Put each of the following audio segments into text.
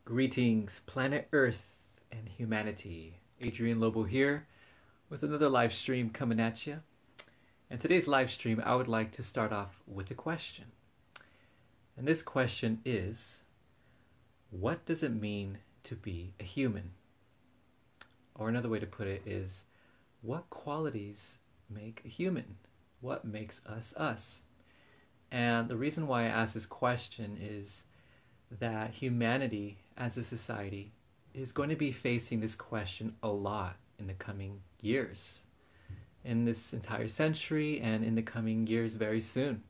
Greetings, planet Earth and humanity. Adrian Lobo here with another live stream coming at you. And today's live stream, I would like to start off with a question. And this question is, what does it mean to be a human? Or another way to put it is, what qualities make a human? What makes us us? And the reason why I ask this question is that humanity as a society is going to be facing this question a lot in the coming years, in this entire century, and in the coming years very soon.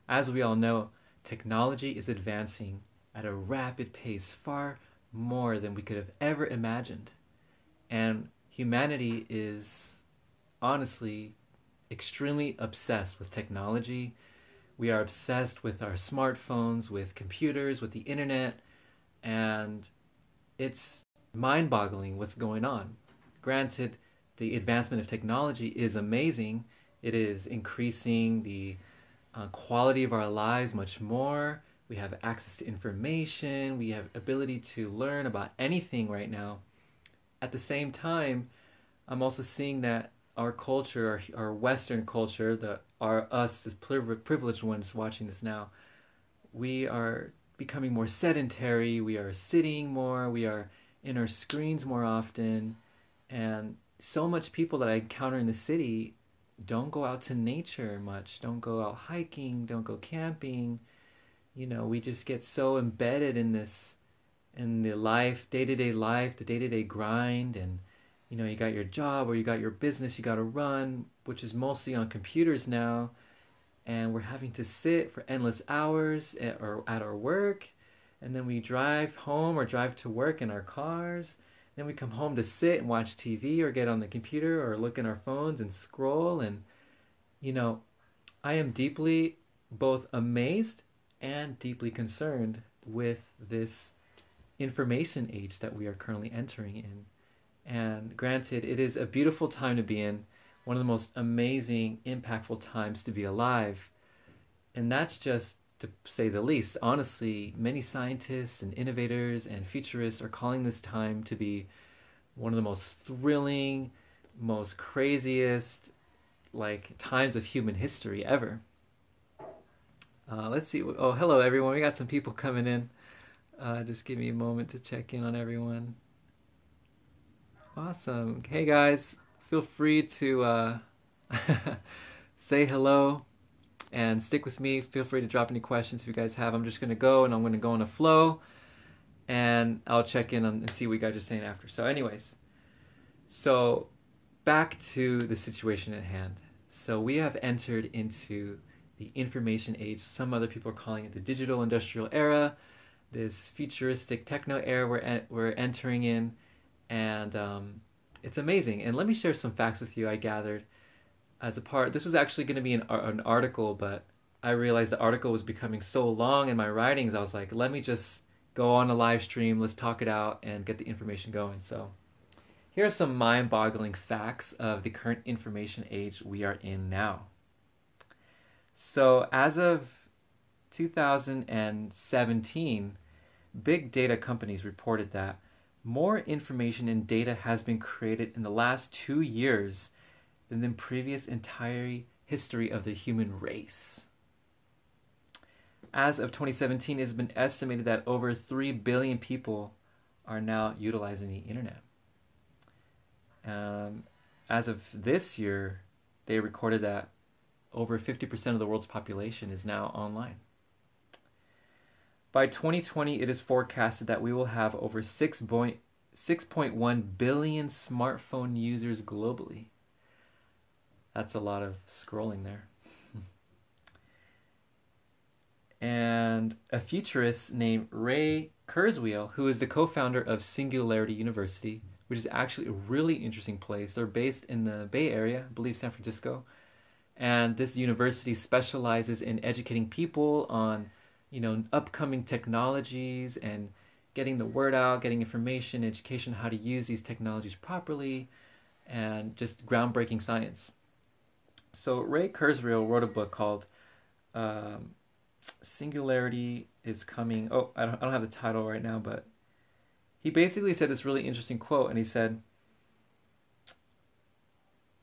As we all know, technology is advancing at a rapid pace, far more than we could have ever imagined. And humanity is honestly extremely obsessed with technology. We are obsessed with our smartphones, with computers, with the internet, and it's mind-boggling what's going on. Granted, the advancement of technology is amazing. It is increasing the quality of our lives much more. We have access to information. We have ability to learn about anything right now. At the same time, I'm also seeing that our culture, our Western culture, us, the privileged ones watching this now, we are becoming more sedentary. We are sitting more. We are in our screens more often. And so much people that I encounter in the city don't go out to nature much, don't go out hiking, don't go camping. You know, we just get so embedded in this, in the life, day-to-day life, the day-to-day grind, and you know, you got your job or you got your business you got to run, which is mostly on computers now, and we're having to sit for endless hours at our work, and then we drive home or drive to work in our cars. Then we come home to sit and watch TV or get on the computer or look in our phones and scroll. And you know, I am deeply both amazed and deeply concerned with this information age that we are currently entering in. And granted, it is a beautiful time to be in, one of the most amazing, impactful times to be alive. And that's just to say the least. Honestly, many scientists and innovators and futurists are calling this time to be one of the most thrilling, most craziest, times of human history ever. Let's see. Oh, hello, everyone. We got some people coming in. Just give me a moment to check in on everyone. Awesome. Hey guys, feel free to say hello and stick with me. Feel free to drop any questions if you guys have. I'm just going to go, and I'm going to go in a flow, and I'll check in and see what you guys are saying after. So anyways, so back to the situation at hand. So we have entered into the information age. Some other people are calling it the digital industrial era, this futuristic techno era we're entering in. And it's amazing. And let me share some facts with you I gathered as a part. This was actually going to be an article, but I realized the article was becoming so long in my writings. I was like, let me just go on a live stream. Let's talk it out and get the information going. So here are some mind-boggling facts of the current information age we are in now. So as of 2017, big data companies reported that more information and data has been created in the last 2 years than the previous entire history of the human race. As of 2017, it has been estimated that over 3 billion people are now utilizing the internet. As of this year, they recorded that over 50% of the world's population is now online. By 2020, it is forecasted that we will have over 6.1 billion smartphone users globally. That's a lot of scrolling there. And a futurist named Ray Kurzweil, who is the co-founder of Singularity University, which is actually a really interesting place. They're based in the Bay Area, I believe San Francisco. And this university specializes in educating people on upcoming technologies and getting the word out, getting information, education, how to use these technologies properly, and just groundbreaking science. So Ray Kurzweil wrote a book called Singularity is Coming. Oh, I don't have the title right now, but He basically said this really interesting quote, and he said,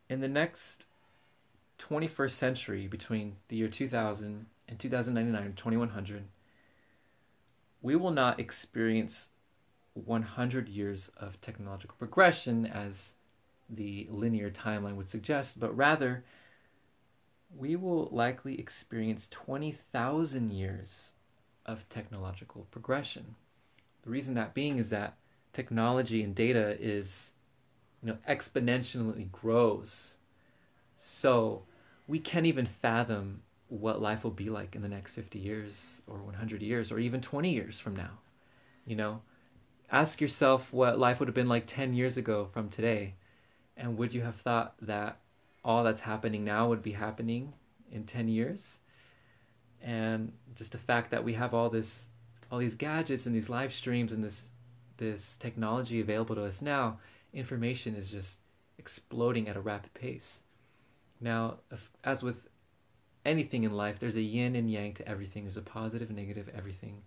in the next 21st century, between the year 2000 and 2099, 2100, we will not experience 100 years of technological progression as the linear timeline would suggest, but rather we will likely experience 20,000 years of technological progression. The reason that being is that technology and data is, exponentially grows. So we can't even fathom what life will be like in the next 50 years or 100 years or even 20 years from now. Ask yourself what life would have been like 10 years ago from today. And would you have thought that all that's happening now would be happening in 10 years? And just the fact that we have all these gadgets and these live streams and this technology available to us now, information is just exploding at a rapid pace. Now, as with anything in life, there's a yin and yang to everything. There's a positive, negative, everything.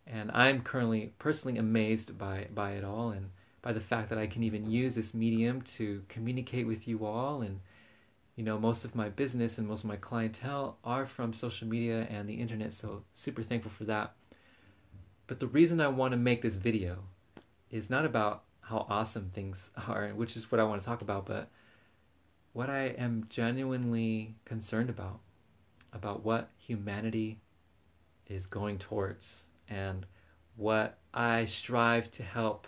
And I'm currently personally amazed by it all, and by the fact that I can even use this medium to communicate with you all. And most of my business and most of my clientele are from social media and the internet, so super thankful for that. But the reason I want to make this video is not about how awesome things are, which is what I want to talk about, but what I am genuinely concerned about what humanity is going towards, and what I strive to help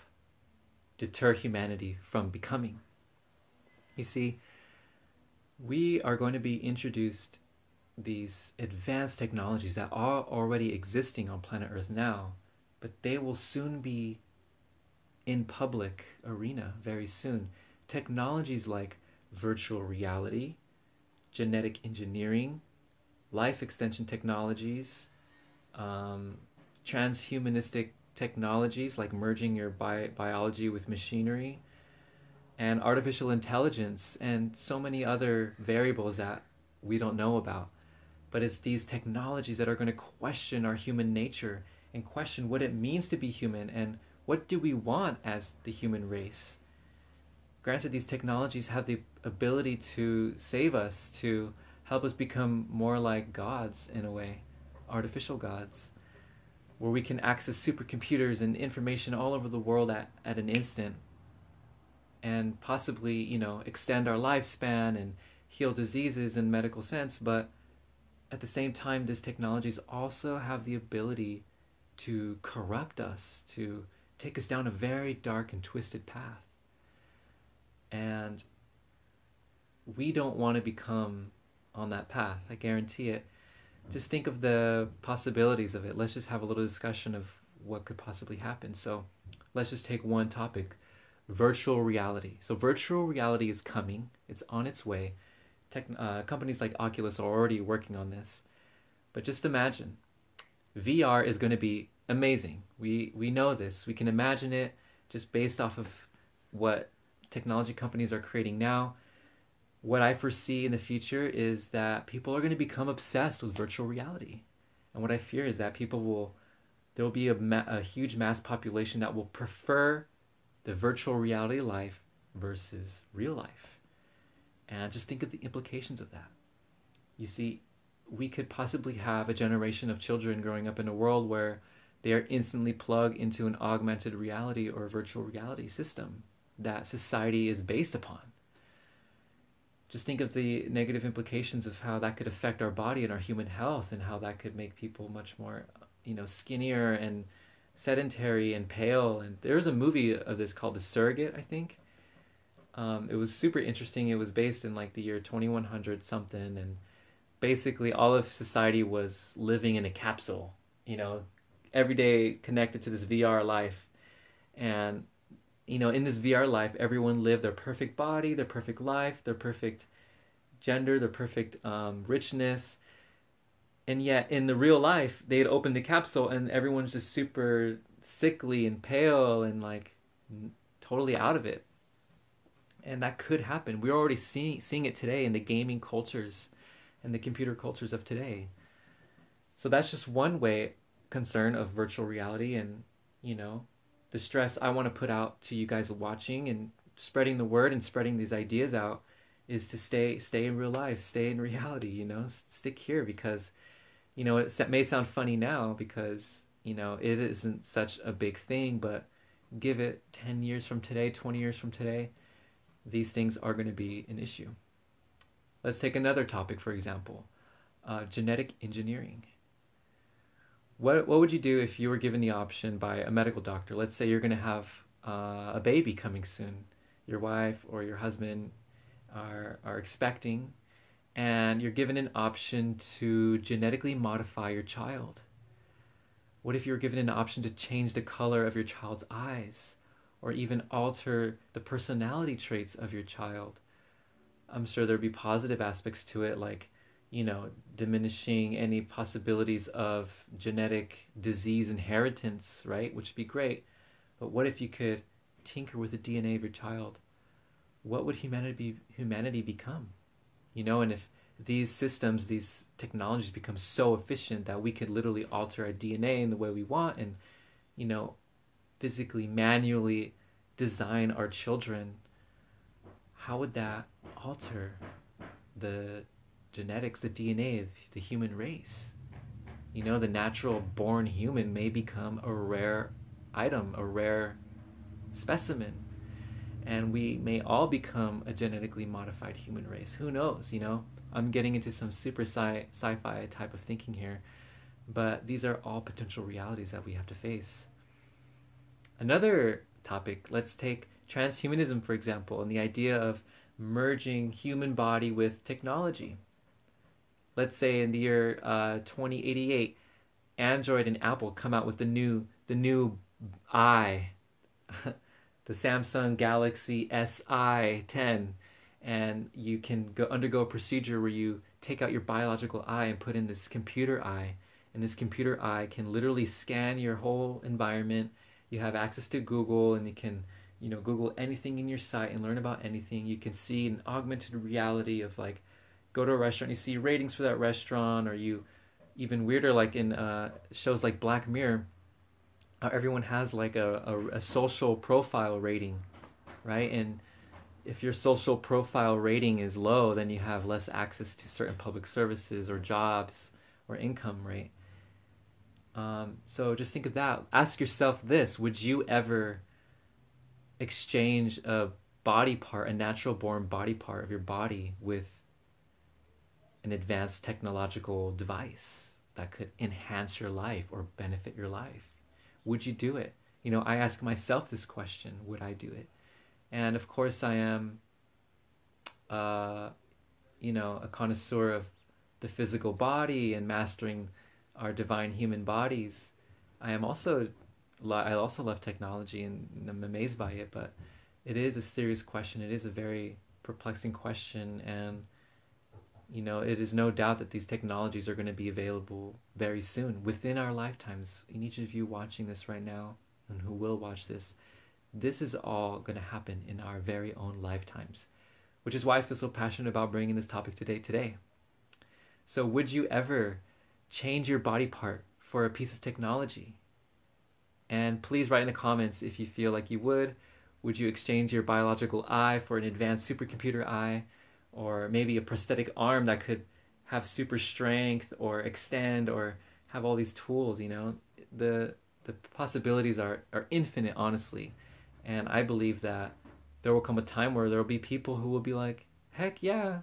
deter humanity from becoming. You see, we are going to be introduced these advanced technologies that are already existing on planet Earth now, but they will soon be in public arena very soon. Technologies like virtual reality, genetic engineering, life extension technologies, transhumanistic technologies like merging your biology with machinery, and artificial intelligence, and so many other variables that we don't know about. But it's these technologies that are going to question our human nature and question what it means to be human and what do we want as the human race. Granted, these technologies have the ability to save us, to help us become more like gods in a way, artificial gods, where we can access supercomputers and information all over the world at an instant, and possibly, extend our lifespan and heal diseases in medical sense. But at the same time, these technologies also have the ability to corrupt us, to take us down a very dark and twisted path. And we don't want to become on that path, I guarantee it. Just think of the possibilities of it. Let's just have a little discussion of what could possibly happen. So let's just take one topic, virtual reality. So virtual reality is coming. It's on its way. Companies like Oculus are already working on this. But just imagine, VR is going to be amazing. We know this. We can imagine it just based off of what technology companies are creating now. What I foresee in the future is that people are going to become obsessed with virtual reality. And what I fear is that there will be a huge mass population that will prefer the virtual reality life versus real life. And just think of the implications of that. You see, we could possibly have a generation of children growing up in a world where they are instantly plugged into an augmented reality or virtual reality system that society is based upon. Just think of the negative implications of how that could affect our body and our human health, and how that could make people much more, skinnier and sedentary and pale. And there's a movie of this called The Surrogate, I think. It was super interesting. It was based in like the year 2100 something, and basically all of society was living in a capsule, every day connected to this VR life. And in this VR life, everyone lived their perfect body, their perfect life, their perfect gender, their perfect richness. And yet in the real life, they had opened the capsule and everyone's just super sickly and pale and like totally out of it. And that could happen. We're already seeing it today in the gaming cultures and the computer cultures of today. So that's just one concern of virtual reality. And, the stress I want to put out to you guys watching and spreading the word and spreading these ideas out is to stay in real life, stay in reality, stick here because, it may sound funny now because, it isn't such a big thing, but give it 10 years from today, 20 years from today, these things are going to be an issue. Let's take another topic, for example, genetic engineering. What would you do if you were given the option by a medical doctor? Let's say you're going to have a baby coming soon. Your wife or your husband are expecting, and you're given an option to genetically modify your child. What if you were given an option to change the color of your child's eyes, or even alter the personality traits of your child? I'm sure there'd be positive aspects to it, like, diminishing any possibilities of genetic disease inheritance, right? Which would be great. But what if you could tinker with the DNA of your child? What would humanity become? And if these systems, these technologies become so efficient that we could literally alter our DNA in the way we want and, physically, manually design our children, how would that alter the genetics, the DNA of the human race? The natural born human may become a rare item, a rare specimen. And we may all become a genetically modified human race. Who knows, I'm getting into some super sci-fi type of thinking here. But these are all potential realities that we have to face. Another topic, let's take transhumanism, for example, and the idea of merging human body with technology. Let's say in the year 2088, Android and Apple come out with the new eye, the Samsung Galaxy Si-10, and you can undergo a procedure where you take out your biological eye and put in this computer eye, and this computer eye can literally scan your whole environment. You have access to Google, and you can Google anything in your site and learn about anything. You can see an augmented reality of, like, go to a restaurant, you see ratings for that restaurant, or you, even weirder, like in shows like Black Mirror, everyone has like a social profile rating, right? And if your social profile rating is low, then you have less access to certain public services or jobs or income, right? So just think of that. Ask yourself this: would you ever exchange a body part, a natural born body part of your body, with an advanced technological device that could enhance your life or benefit your life? Would you do it? I ask myself this question: would I do it? And of course, I am, a connoisseur of the physical body and mastering our divine human bodies. I also love technology and I'm amazed by it, but it is a serious question. It is a very perplexing question, and it is no doubt that these technologies are going to be available very soon, within our lifetimes. And each of you watching this right now, and who will watch this is all going to happen in our very own lifetimes, which is why I feel so passionate about bringing this topic today. So would you ever change your body part for a piece of technology? And please write in the comments if you feel like you would. Would you exchange your biological eye for an advanced supercomputer eye? Or maybe a prosthetic arm that could have super strength or extend or have all these tools, The possibilities are infinite, honestly. And I believe that there will come a time where there will be people who will be like, heck yeah,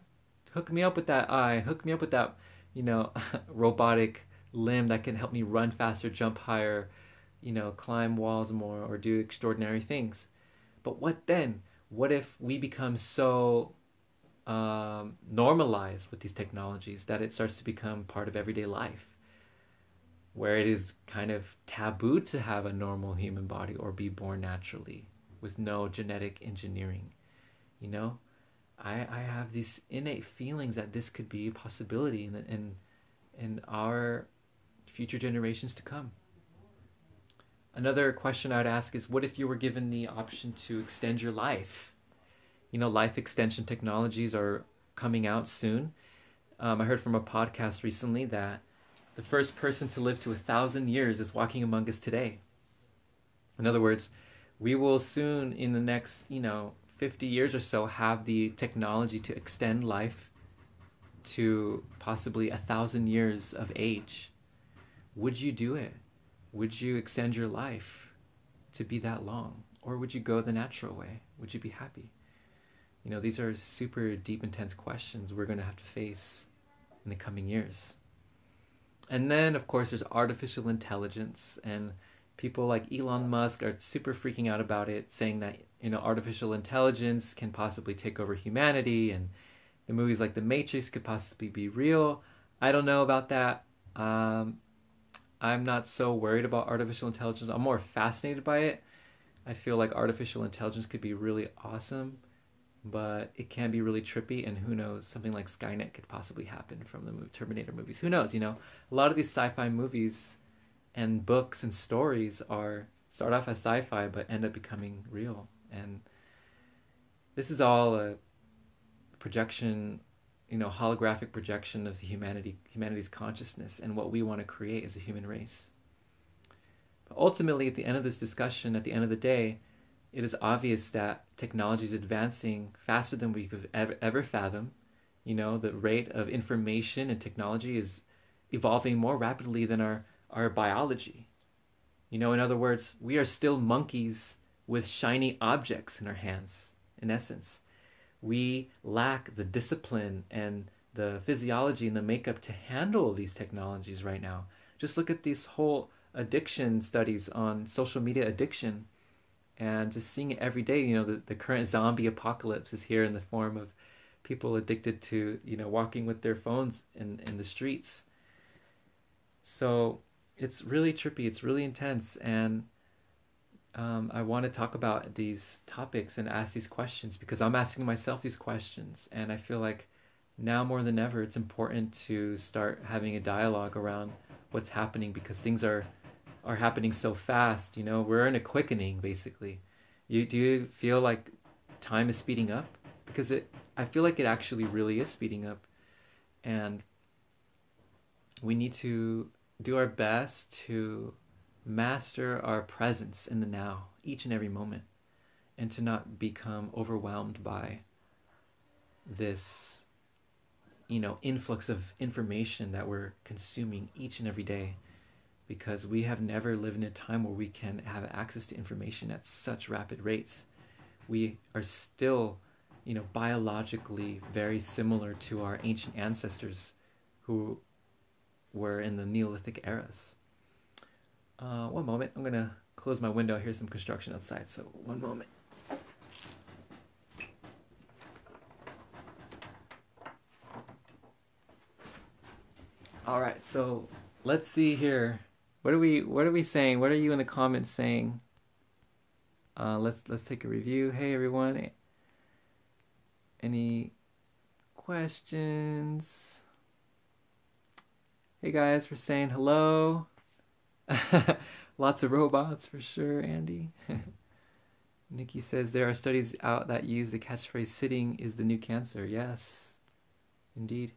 hook me up with that eye, hook me up with that, robotic limb that can help me run faster, jump higher, climb walls more, or do extraordinary things. But what then? What if we become so normalized with these technologies that it starts to become part of everyday life, where it is kind of taboo to have a normal human body or be born naturally with no genetic engineering? I have these innate feelings that this could be a possibility in our future generations to come. Another question I'd ask is, what if you were given the option to extend your life? Life extension technologies are coming out soon. I heard from a podcast recently that the first person to live to 1,000 years is walking among us today. In other words, we will soon, in the next, 50 years or so, have the technology to extend life to possibly 1,000 years of age. Would you do it? Would you extend your life to be that long? Or would you go the natural way? Would you be happy? These are super deep, intense questions we're going to have to face in the coming years. And then, of course, there's artificial intelligence, and people like Elon Musk are super freaking out about it, saying that, artificial intelligence can possibly take over humanity, and the movies like The Matrix could possibly be real. I don't know about that. I'm not so worried about artificial intelligence. I'm more fascinated by it. I feel like artificial intelligence could be really awesome, but it can be really trippy, and who knows, something like Skynet could possibly happen from the Terminator movies. Who knows, A lot of these sci-fi movies and books and stories start off as sci-fi but end up becoming real. And this is all a projection, holographic projection of the humanity's consciousness and what we want to create as a human race. But ultimately, at the end of this discussion, at the end of the day, it is obvious that technology is advancing faster than we could ever fathom. The rate of information and technology is evolving more rapidly than our biology. In other words, we are still monkeys with shiny objects in our hands, in essence. We lack the discipline and the physiology and the makeup to handle these technologies right now. Just look at these whole addiction studies on social media addiction, and just seeing it every day. The current zombie apocalypse is here in the form of people addicted to, walking with their phones in the streets. So it's really trippy, it's really intense, and I want to talk about these topics and ask these questions because I'm asking myself these questions, and I feel like now more than ever it's important to start having a dialogue around what's happening, because things are happening so fast. We're in a quickening, basically. Do you feel like time is speeding up? Because I feel like it actually really is speeding up, and we need to do our best to master our presence in the now, each and every moment, and to not become overwhelmed by this, influx of information that we're consuming each and every day, because we have never lived in a time where we can have access to information at such rapid rates. We are still, biologically very similar to our ancient ancestors who were in the Neolithic eras. One moment, I'm gonna close my window. Here's some construction outside, so one moment. All right, so let's see here. What are we saying? What are you in the comments saying? Let's take a review. Hey everyone. Any questions? Hey guys, for saying hello. Lots of robots for sure, Andy. Nikki says there are studies out that use the catchphrase "sitting is the new cancer." Yes, indeed.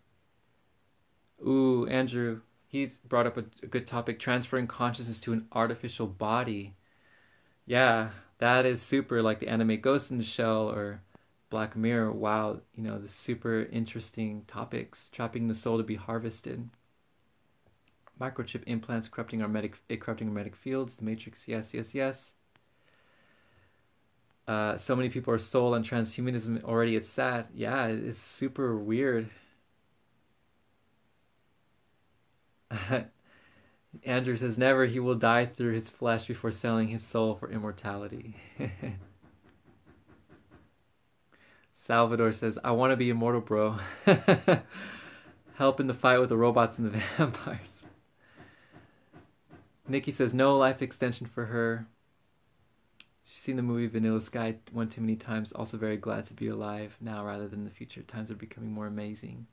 Ooh, Andrew, he's brought up a good topic: transferring consciousness to an artificial body. Yeah, that is super, like the anime Ghost in the Shell or Black Mirror. Wow, the super interesting topics. Trapping the soul to be harvested. Microchip implants corrupting our medic fields. The Matrix, yes, yes, yes. So many people are soul and transhumanism already. It's sad. Yeah, it's super weird. Andrew says never. He will die through his flesh before selling his soul for immortality. Salvador says, I want to be immortal, bro. Help in the fight with the robots and the vampires. Nikki says no life extension for her. She's seen the movie Vanilla Sky one too many times. Also very glad to be alive now rather than the future. Times are becoming more amazing.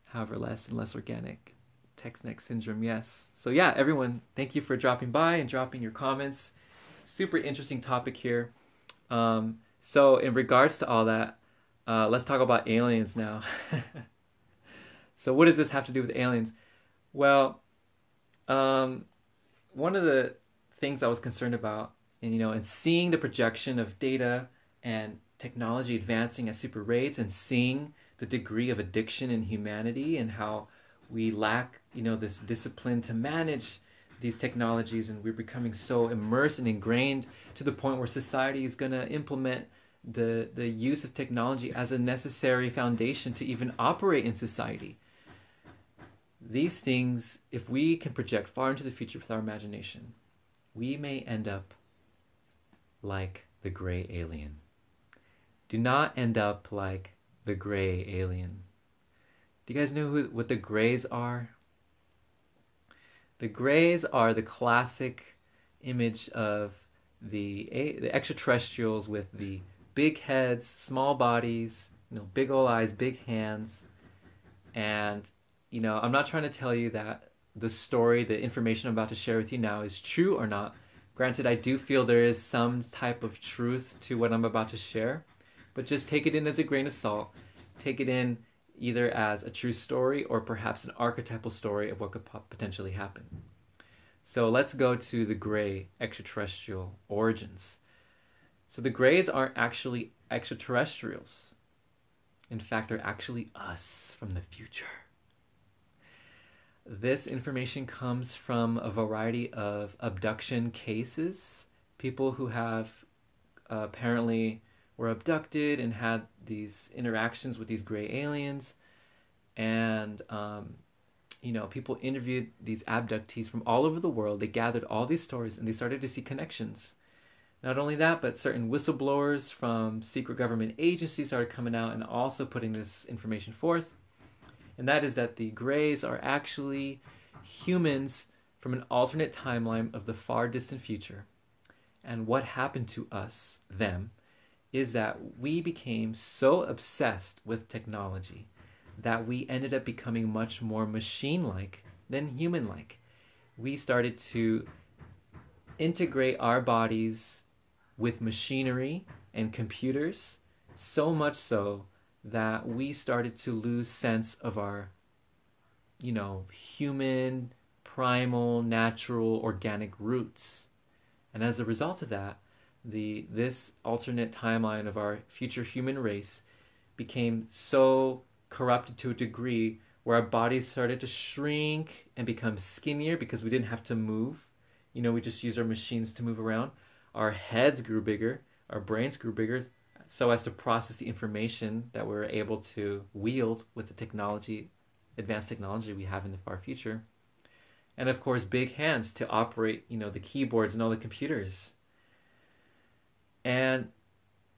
However, less and less organic. Text-neck syndrome, yes. So yeah, everyone, thank you for dropping by and dropping your comments. Super interesting topic here. So in regards to all that, let's talk about aliens now. So what does this have to do with aliens? Well, one of the things I was concerned about, and and seeing the projection of data and technology advancing at super rates, and seeing the degree of addiction in humanity and how we lack, this discipline to manage these technologies, and we're becoming so immersed and ingrained to the point where society is going to implement the use of technology as a necessary foundation to even operate in society. These things, if we can project far into the future with our imagination, we may end up like the gray alien. Do not end up like the gray alien. Do you guys know what the grays are? The grays are the classic image of the extraterrestrials with the big heads, small bodies, big old eyes, big hands. And, I'm not trying to tell you that the story, the information I'm about to share with you now is true or not. Granted, I do feel there is some type of truth to what I'm about to share, but just take it in as a grain of salt. Take it in either as a true story or perhaps an archetypal story of what could potentially happen. So let's go to the gray extraterrestrial origins. So the grays aren't actually extraterrestrials. In fact, they're actually us from the future. This information comes from a variety of abduction cases. People who have apparently were abducted and had these interactions with these gray aliens. And, people interviewed these abductees from all over the world. They gathered all these stories and they started to see connections. Not only that, but certain whistleblowers from secret government agencies started coming out and also putting this information forth. And that is that the grays are actually humans from an alternate timeline of the far distant future. And what happened to us, them, is that we became so obsessed with technology that we ended up becoming much more machine-like than human-like. We started to integrate our bodies with machinery and computers, so much so that we started to lose sense of our, human, primal, natural, organic roots. And as a result of that, this alternate timeline of our future human race became so corrupted to a degree where our bodies started to shrink and become skinnier because we didn't have to move. We just used our machines to move around. Our heads grew bigger, our brains grew bigger, so as to process the information that we're able to wield with the technology, advanced technology we have in the far future. And of course, big hands to operate, the keyboards and all the computers. And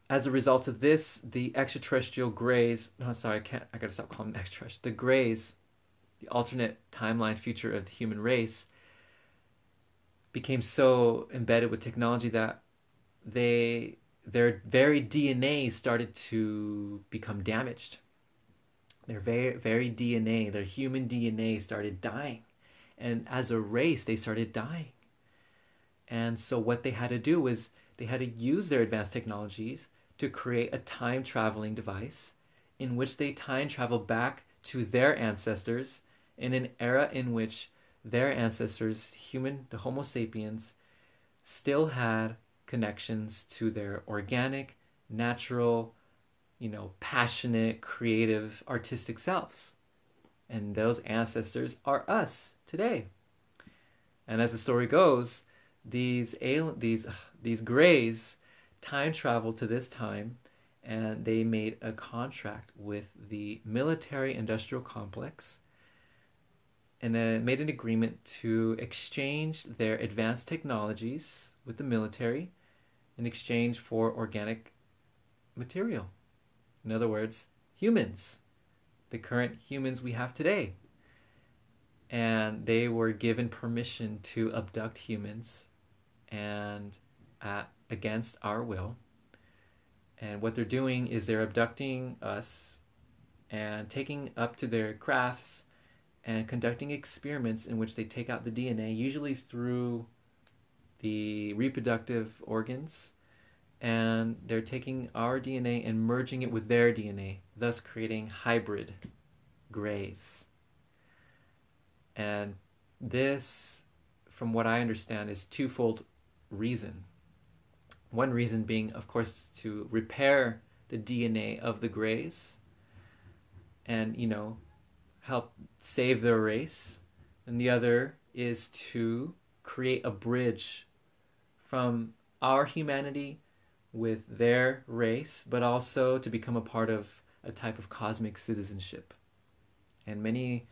as a result of this, the extraterrestrial grays, no, sorry, I gotta stop calling them extraterrestrial. The grays, the alternate timeline future of the human race, became so embedded with technology that their very DNA started to become damaged. Their very DNA, their human DNA started dying. And as a race, they started dying. And so what they had to do was they had to use their advanced technologies to create a time-traveling device in which they time travel back to their ancestors in an era in which their ancestors, the Homo sapiens, still had connections to their organic, natural, passionate, creative, artistic selves. And those ancestors are us today. And as the story goes, these grays time traveled to this time, and they made a contract with the military-industrial complex, and made an agreement to exchange their advanced technologies with the military in exchange for organic material. In other words, humans, the current humans we have today. And they were given permission to abduct humans and against our will. And what they're doing is they're abducting us and taking up to their crafts and conducting experiments in which they take out the DNA, usually through the reproductive organs, and they're taking our DNA and merging it with their DNA, thus creating hybrid grays. And this, from what I understand, is twofold reason. One reason being, of course, to repair the DNA of the Greys and, help save their race. And the other is to create a bridge from our humanity with their race, but also to become a part of a type of cosmic citizenship. And many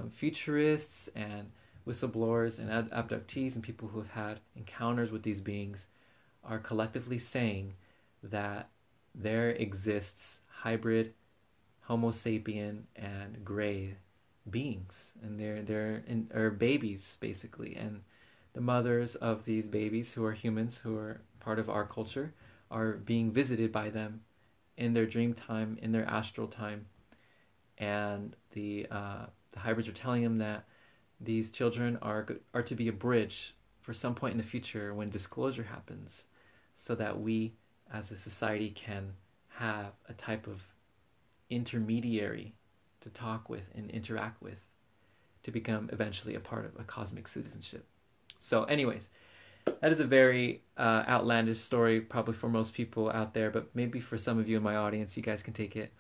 futurists and whistleblowers and abductees and people who have had encounters with these beings are collectively saying that there exists hybrid Homo sapien and gray beings, and they're babies basically, and the mothers of these babies who are humans, who are part of our culture, are being visited by them in their dream time, in their astral time, and the hybrids are telling them that these children are to be a bridge for some point in the future when disclosure happens, so that we as a society can have a type of intermediary to talk with and interact with, to become eventually a part of a cosmic citizenship. So anyways, that is a very outlandish story probably for most people out there, but maybe for some of you in my audience, you guys can take it.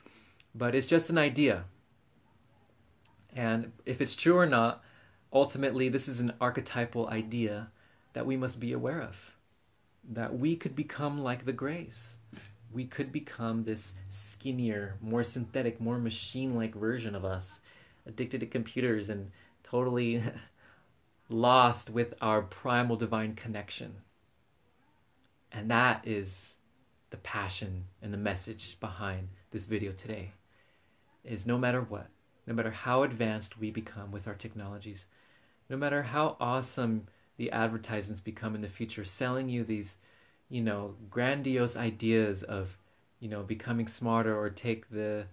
But it's just an idea. And if it's true or not, ultimately this is an archetypal idea that we must be aware of. That we could become like the Greys. We could become this skinnier, more synthetic, more machine-like version of us, addicted to computers and totally lost with our primal divine connection. And that is the passion and the message behind this video today. Is no matter what, no matter how advanced we become with our technologies, no matter how awesome the advertisements become in the future, selling you these, grandiose ideas of, becoming smarter, or take the,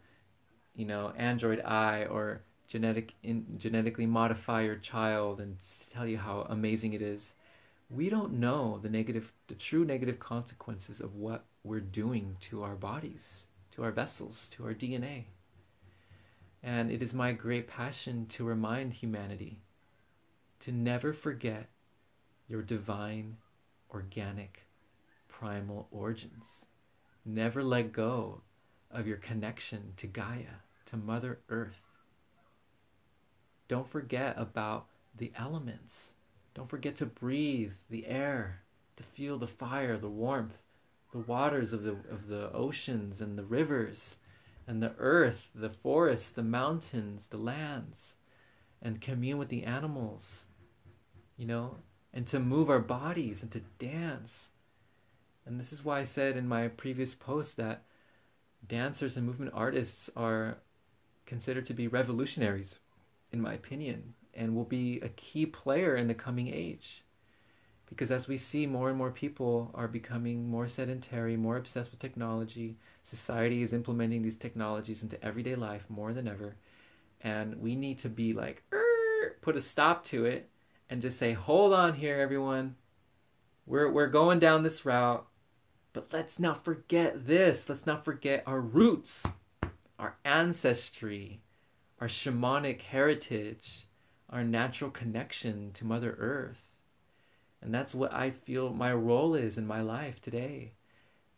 Android eye, or genetically modify your child and tell you how amazing it is. We don't know the true negative consequences of what we're doing to our bodies, to our vessels, to our DNA. And it is my great passion to remind humanity to never forget your divine, organic, primal origins. Never let go of your connection to Gaia, to Mother Earth. Don't forget about the elements. Don't forget to breathe the air, to feel the fire, the warmth, the waters of the oceans and the rivers, and the earth, the forests, the mountains, the lands, and commune with the animals, and to move our bodies and to dance. And this is why I said in my previous post that dancers and movement artists are considered to be revolutionaries, in my opinion, and will be a key player in the coming age. Because as we see more and more people are becoming more sedentary, more obsessed with technology, society is implementing these technologies into everyday life more than ever, and we need to be like, put a stop to it and just say, hold on here, everyone. We're going down this route, but let's not forget this. Let's not forget our roots, our ancestry, our shamanic heritage, our natural connection to Mother Earth. And that's what I feel my role is in my life today.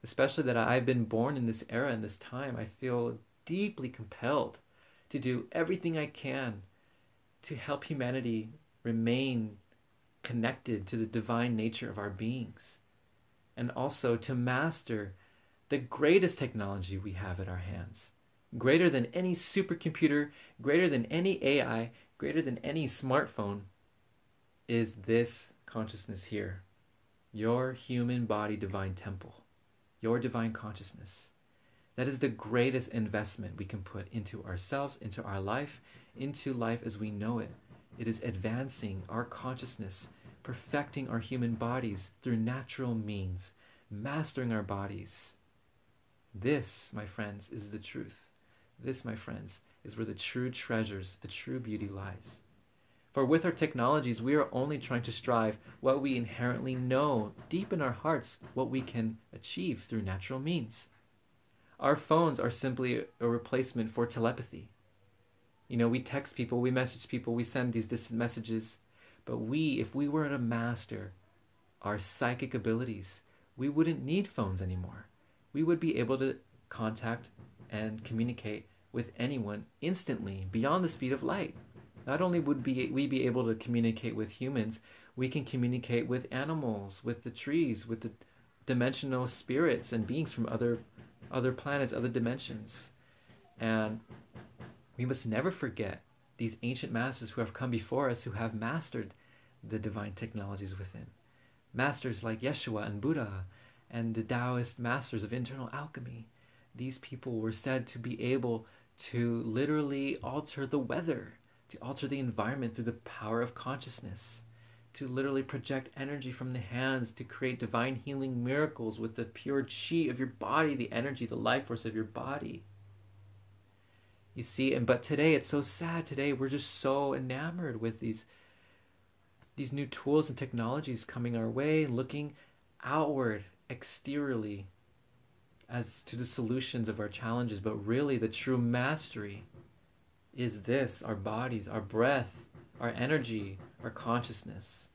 Especially that I've been born in this era, in this time. I feel deeply compelled to do everything I can to help humanity remain connected to the divine nature of our beings. And also to master the greatest technology we have at our hands. Greater than any supercomputer, greater than any AI, greater than any smartphone, is this consciousness here. Your human body divine temple. Your divine consciousness. That is the greatest investment we can put into ourselves, into our life, into life as we know it. It is advancing our consciousness, perfecting our human bodies through natural means, mastering our bodies. This, my friends, is the truth. This, my friends, is where the true treasures, the true beauty lies. For with our technologies, we are only trying to strive what we inherently know deep in our hearts, what we can achieve through natural means. Our phones are simply a replacement for telepathy. We text people, we message people, we send these distant messages. But if we were to master our psychic abilities, we wouldn't need phones anymore. We would be able to contact and communicate with anyone instantly beyond the speed of light. Not only would we be able to communicate with humans, we can communicate with animals, with the trees, with the dimensional spirits and beings from other planets, other dimensions. And we must never forget these ancient masters who have come before us, who have mastered the divine technologies within. Masters like Yeshua and Buddha and the Taoist masters of internal alchemy. These people were said to be able to literally alter the weather, to alter the environment through the power of consciousness, to literally project energy from the hands to create divine healing miracles with the pure chi of your body, the energy, the life force of your body. You see, but today it's so sad. Today we're just so enamored with these new tools and technologies coming our way, looking outward, exteriorly, as to the solutions of our challenges. But really, the true mastery is this: our bodies, our breath, our energy, our consciousness.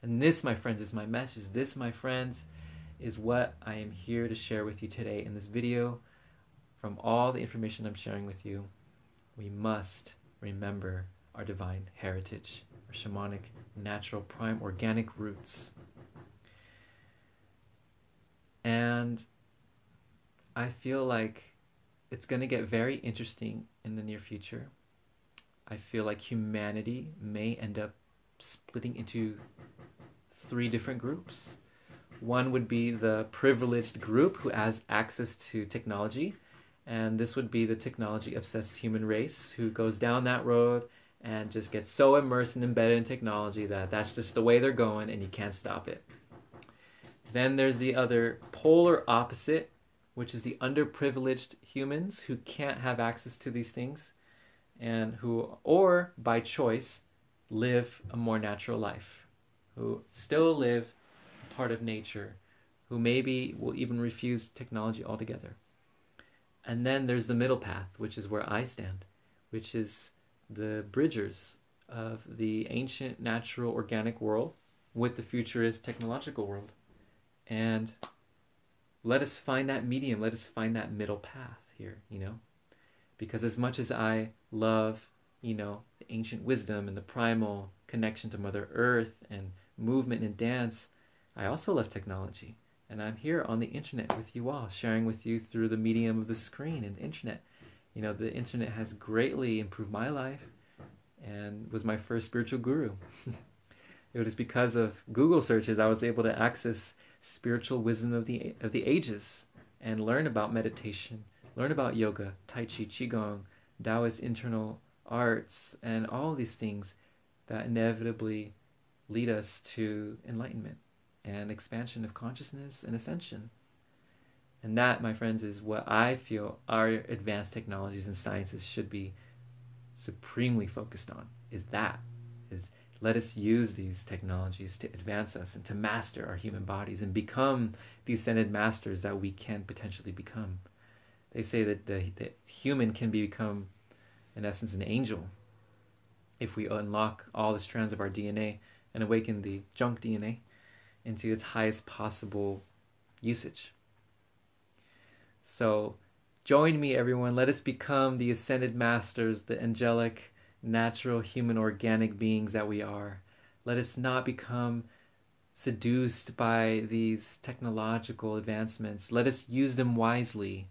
And this, my friends, is my message. This, my friends, is what I am here to share with you today in this video. From all the information I'm sharing with you, we must remember our divine heritage, our shamanic, natural, prime, organic roots. And I feel like it's going to get very interesting in the near future. I feel like humanity may end up splitting into 3 different groups. One would be the privileged group who has access to technology, and this would be the technology-obsessed human race who goes down that road and just gets so immersed and embedded in technology that that's just the way they're going and you can't stop it. Then there's the other polar opposite, which is the underprivileged humans who can't have access to these things and who, or by choice, live a more natural life, who still live part of nature, who maybe will even refuse technology altogether. And then there's the middle path, which is where I stand, which is the bridgers of the ancient natural organic world with the futurist technological world. And let us find that medium, let us find that middle path here, because as much as I love, the ancient wisdom and the primal connection to Mother Earth and movement and dance, I also love technology. And I'm here on the internet with you all, sharing with you through the medium of the screen and internet. The internet has greatly improved my life and was my first spiritual guru. It was because of Google searches I was able to access spiritual wisdom of the ages and learn about meditation, learn about yoga, Tai Chi, Qigong, Taoist internal arts, and all these things that inevitably lead us to enlightenment and expansion of consciousness and ascension. And that, my friends, is what I feel our advanced technologies and sciences should be supremely focused on, is let us use these technologies to advance us and to master our human bodies and become the ascended masters that we can potentially become. They say that the human can become, in essence, an angel if we unlock all the strands of our DNA and awaken the junk DNA into its highest possible usage. So join me, everyone. Let us become the ascended masters, the angelic, natural, human, organic beings that we are. Let us not become seduced by these technological advancements. Let us use them wisely.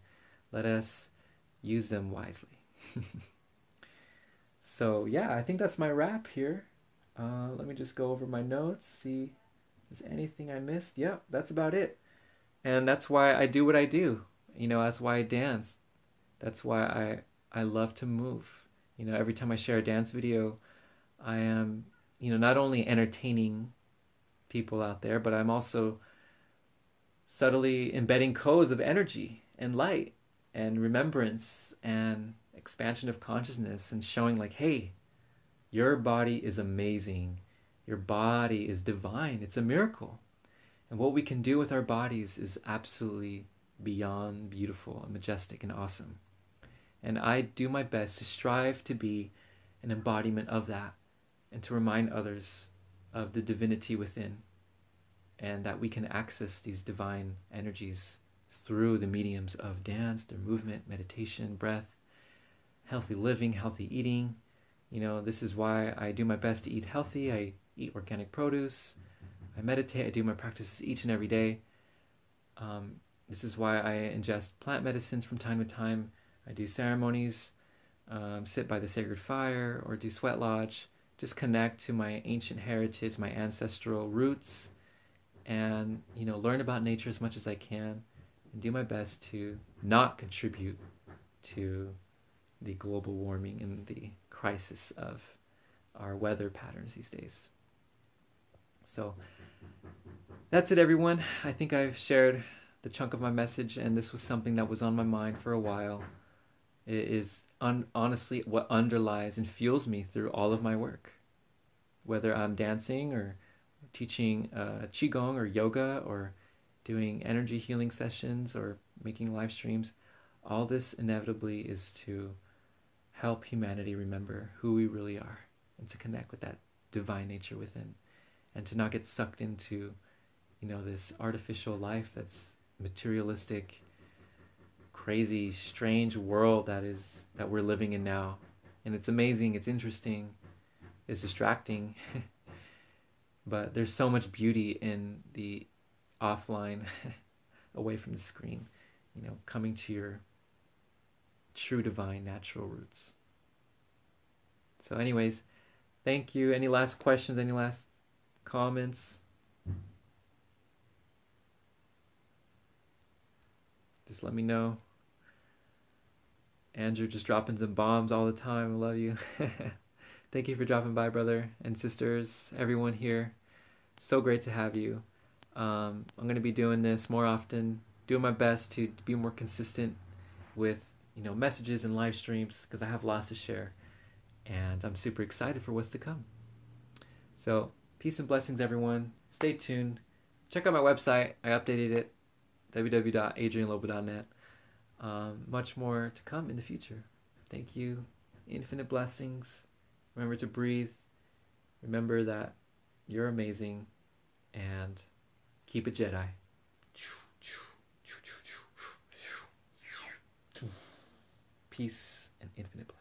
Let us use them wisely. So yeah, I think that's my wrap here. Let me just go over my notes, see if there's anything I missed. Yeah, that's about it. And that's why I do what I do. That's why I dance. That's why I love to move. Every time I share a dance video, I am, not only entertaining people out there, but I'm also subtly embedding codes of energy and light and remembrance and expansion of consciousness and showing like, hey, your body is amazing. Your body is divine. It's a miracle. And what we can do with our bodies is absolutely beyond beautiful and majestic and awesome. And I do my best to strive to be an embodiment of that and to remind others of the divinity within. and that we can access these divine energies through the mediums of dance, their movement, meditation, breath, healthy living, healthy eating. This is why I do my best to eat healthy. I eat organic produce. I meditate. I do my practices each and every day. This is why I ingest plant medicines from time to time. I do ceremonies, sit by the sacred fire, or do sweat lodge. Just connect to my ancient heritage, my ancestral roots, and learn about nature as much as I can, and do my best to not contribute to the global warming and the crisis of our weather patterns these days. So that's it, everyone. I think I've shared the chunk of my message, and this was something that was on my mind for a while. It is honestly what underlies and fuels me through all of my work. Whether I'm dancing or teaching Qigong or yoga or doing energy healing sessions or making live streams, all this inevitably is to help humanity remember who we really are and to connect with that divine nature within, and to not get sucked into this artificial life that's materialistic, crazy, strange world that we're living in now. And it's amazing, it's interesting, it's distracting, but there's so much beauty in the offline, away from the screen, coming to your true divine natural roots. So anyways, thank you. Any last questions? Any last comments? Just let me know. Andrew just dropping some bombs all the time. I love you. Thank you for dropping by, brother and sisters, everyone here. So great to have you. I'm going to be doing this more often, doing my best to be more consistent with messages and live streams, because I have lots to share, and I'm super excited for what's to come. So peace and blessings, everyone. Stay tuned. Check out my website. I updated it, www.adrianlobo.net. Much more to come in the future. Thank you. Infinite blessings. Remember to breathe. Remember that you're amazing, and keep it Jedi. Peace and infinite blessings.